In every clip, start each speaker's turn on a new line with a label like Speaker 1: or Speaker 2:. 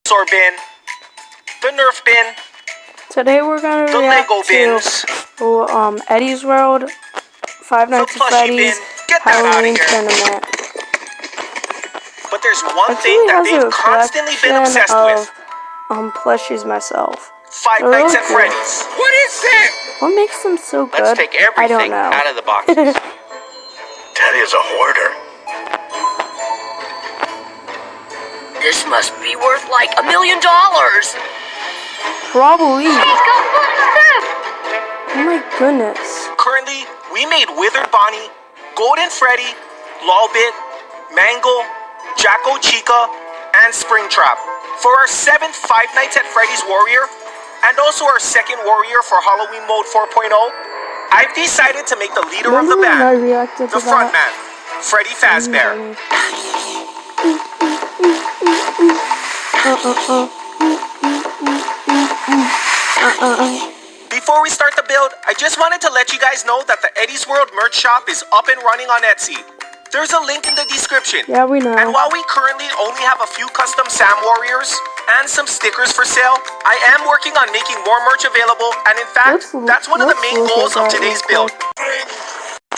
Speaker 1: bin, the Nerf bin,
Speaker 2: Today we're gonna
Speaker 1: the
Speaker 2: react
Speaker 1: Lego bins,
Speaker 2: to Eddie's World, Five Nights at Freddy's Halloween tournament.
Speaker 1: But there's one thing that they've constantly been obsessed with.
Speaker 2: Plushies myself.
Speaker 1: Five Nights at Freddy's. What is it?
Speaker 2: What makes them so good?
Speaker 1: Let's take everything out of the boxes. That is a hoarder.
Speaker 3: This must be worth like $1 million.
Speaker 2: Probably. Oh my goodness.
Speaker 1: Currently, we made Withered Bonnie, Golden Freddy, Lolbit, Mangle, Jacko Chica, and Springtrap for our 7th Five Nights at Freddy's Warrior, and also our 2nd Warrior for Halloween Mode 4.0. I've decided to make the leader of the band, the front man, Freddy Fazbear. Before we start the build, I just wanted to let you guys know that the Eddie's World merch shop is up and running on Etsy. There's a link in the description.
Speaker 2: Yeah, we know.
Speaker 1: And while we currently only have a few custom Sam Warriors and some stickers for sale, I am working on making more merch available, and in fact, that's one of the main goals of today's build.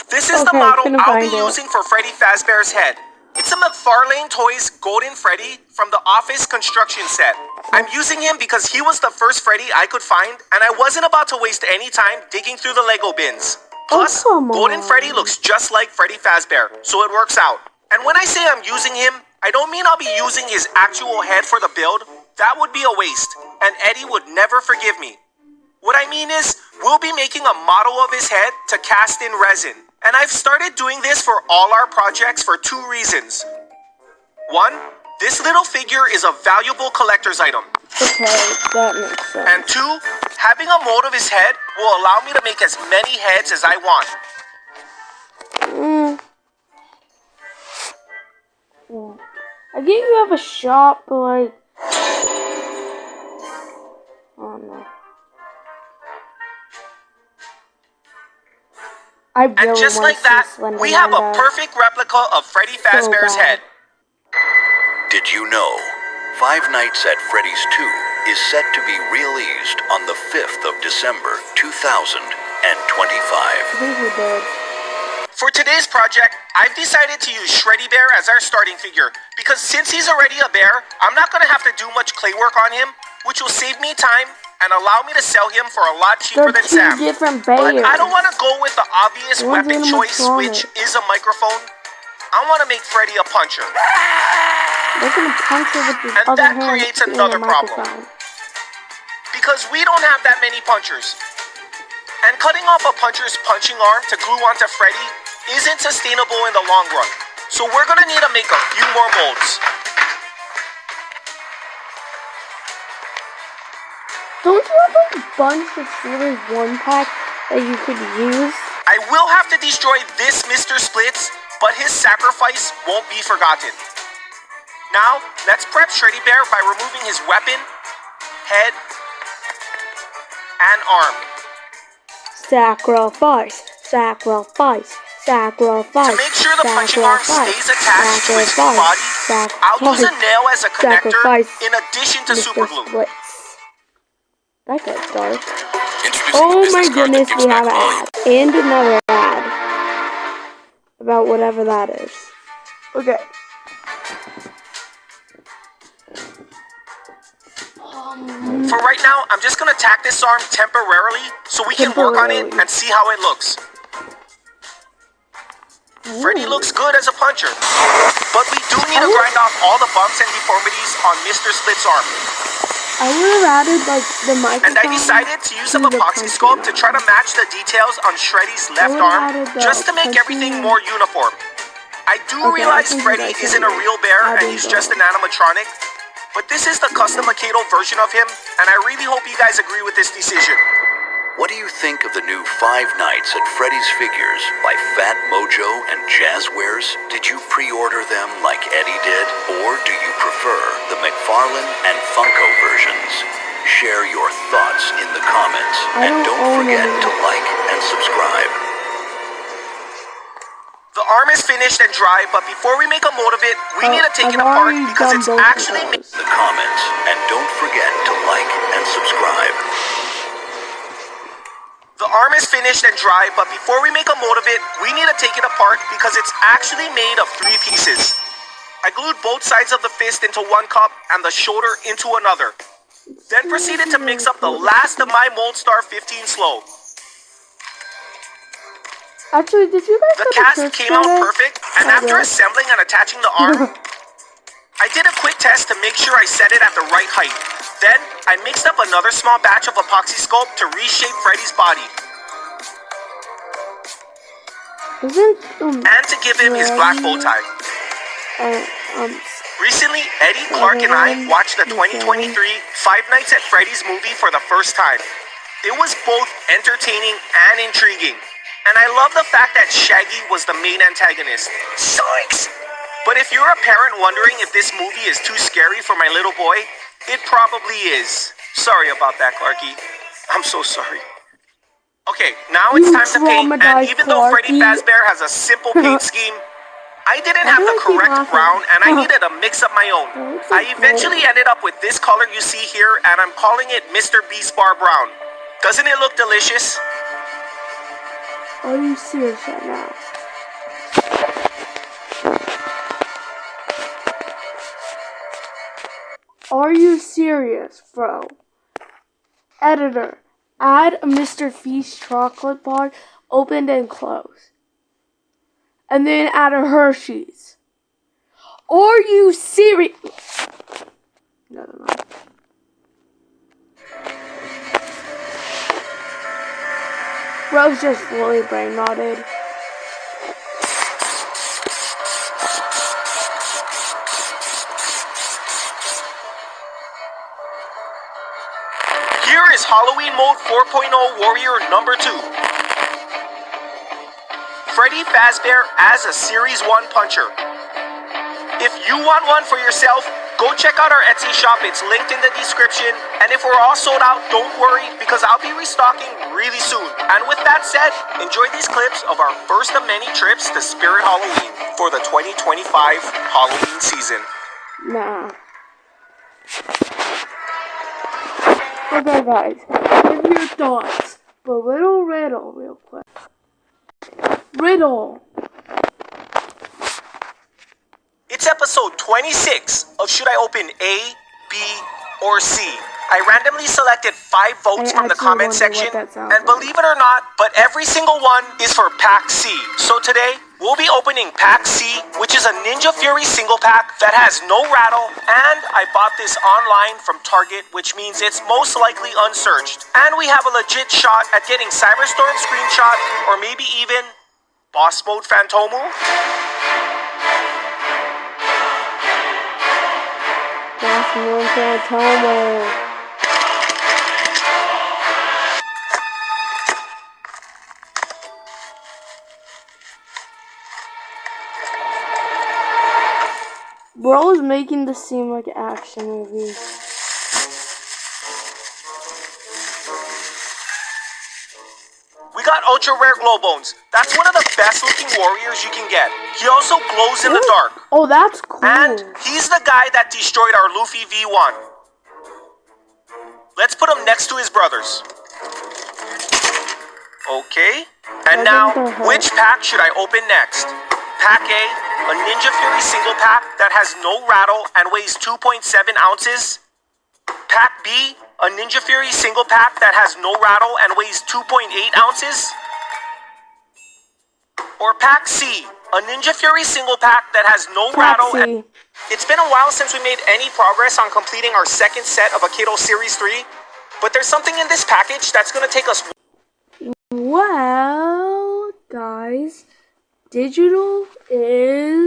Speaker 1: This is the model I'll be using for Freddy Fazbear's head. It's a McFarlane Toys Golden Freddy from the Office construction set. I'm using him because he was the first Freddy I could find, and I wasn't about to waste any time digging through the Lego bins. Plus, Golden Freddy looks just like Freddy Fazbear, so it works out. And when I say I'm using him, I don't mean I'll be using his actual head for the build. That would be a waste, and Eddie would never forgive me. What I mean is, we'll be making a model of his head to cast in resin. And I've started doing this for all our projects for 2 reasons. 1, this little figure is a valuable collector's item.
Speaker 2: Okay, that makes sense.
Speaker 1: And 2, having a mold of his head will allow me to make as many heads as I want.
Speaker 2: Yeah. I get you have a shop, but like, oh no.
Speaker 1: And just like that, we have a perfect replica of Freddy Fazbear's head.
Speaker 4: Did you know Five Nights at Freddy's 2 is set to be released on the 5th of December 2025?
Speaker 1: For today's project, I've decided to use Shreddy Bear as our starting figure, because since he's already a bear, I'm not going to have to do much clay work on him, which will save me time and allow me to sell him for a lot cheaper than Sam. But I don't want to go with the obvious weapon choice, which is a microphone. I want to make Freddy a puncher. And that creates another problem, because we don't have that many punchers. And cutting off a puncher's punching arm to glue onto Freddy isn't sustainable in the long run. So we're going to need to make a few more molds.
Speaker 2: Don't you have a bunch of Series 1 packs that you could use?
Speaker 1: I will have to destroy this Mr. Splits, but his sacrifice won't be forgotten. Now, let's prep Shreddy Bear by removing his weapon, head, and arm.
Speaker 2: Sacrifice, sacrifice, sacrifice.
Speaker 1: To make sure the punching arm stays attached to his full body, I'll use a nail as a connector in addition to super glue.
Speaker 2: That gets dark. Oh my goodness, we have an ad. And another ad. About whatever that is. Okay.
Speaker 1: For right now, I'm just going to tack this arm temporarily so we can work on it and see how it looks. Freddy looks good as a puncher, but we do need to grind off all the bumps and deformities on Mr. Split's arm.
Speaker 2: I would have added like the microphone.
Speaker 1: And I decided to use some epoxy sculpt to try to match the details on Shreddy's left arm, just to make everything more uniform. I do realize Freddy isn't a real bear and he's just an animatronic, but this is the custom Mikado version of him, and I really hope you guys agree with this decision.
Speaker 4: What do you think of the new Five Nights at Freddy's figures by Fat Mojo and Jazzwares? Did you pre-order them like Eddie did, or do you prefer the McFarlane and Funko versions? Share your thoughts in the comments, and don't forget to like and subscribe.
Speaker 1: The arm is finished and dry, but before we make a mold of it, we need to take it apart because it's actually...
Speaker 4: The comments, and
Speaker 1: arm is finished and dry, but before we make a mold of it, we need to take it apart because it's actually made of 3 pieces. I glued both sides of the fist into one cup and the shoulder into another. Then proceeded to mix up the last of my Mold Star 15 Slow.
Speaker 2: Actually, did you guys
Speaker 1: The cast came out perfect, and after assembling and attaching the arm, I did a quick test to make sure I set it at the right height. Then, I mixed up another small batch of epoxy sculpt to reshape Freddy's body. And to give him his black bow tie. Recently, Eddie, Clark, and I watched the 2023 Five Nights at Freddy's movie for the first time. It was both entertaining and intriguing. And I love the fact that Shaggy was the main antagonist. Zoinks! But if you're a parent wondering if this movie is too scary for my little boy, it probably is. Sorry about that, Clarky. I'm so sorry. Okay, now it's time to paint, and even though Freddy Fazbear has a simple paint scheme, I didn't have the correct brown, and I needed to mix up my own. I eventually ended up with this color you see here, and I'm calling it Mr. Beast Bar Brown. Doesn't it look delicious?
Speaker 2: Are you serious right now? Are you serious, bro? Editor, add a Mr. Feast chocolate bar, opened and closed. And then add a Hershey's. Are you serious? Never mind. Bro's just fully brain rotted.
Speaker 1: Here is Halloween Mode 4.0 Warrior number 2. Freddy Fazbear as a Series 1 Puncher. If you want one for yourself, go check out our Etsy shop. It's linked in the description. And if we're all sold out, don't worry, because I'll be restocking really soon. And with that said, enjoy these clips of our first of many trips to Spirit Halloween for the 2025 Halloween season.
Speaker 2: Nah. Okay, guys, give your thoughts. But riddle real quick. Riddle.
Speaker 1: It's episode 26 of Should I Open A, B, or C? I randomly selected 5 votes from the comment section, and believe it or not, but every single one is for Pack C. So today, we'll be opening Pack C, which is a Ninja Fury single pack that has no rattle, and I bought this online from Target, which means it's most likely unsearched. And we have a legit shot at getting Cyberstorm Screenshot, or maybe even Boss Mode Phantomu.
Speaker 2: Boss Mode Phantomu. Bro is making this seem like an action movie.
Speaker 1: We got Ultra Rare Glow Bones. That's one of the best looking warriors you can get. He also glows in the dark.
Speaker 2: Oh, that's cool.
Speaker 1: And he's the guy that destroyed our Luffy V1. Let's put him next to his brothers. Okay. And now, which pack should I open next? Pack A, a Ninja Fury single pack that has no rattle and weighs 2.7 ounces. Pack B, a Ninja Fury single pack that has no rattle and weighs 2.8 ounces. Or Pack C, a Ninja Fury single pack that has no rattle and... It's been a while since we made any progress on completing our second set of Aikido Series 3, but there's something in this package that's going to take us...
Speaker 2: Well, guys, digital is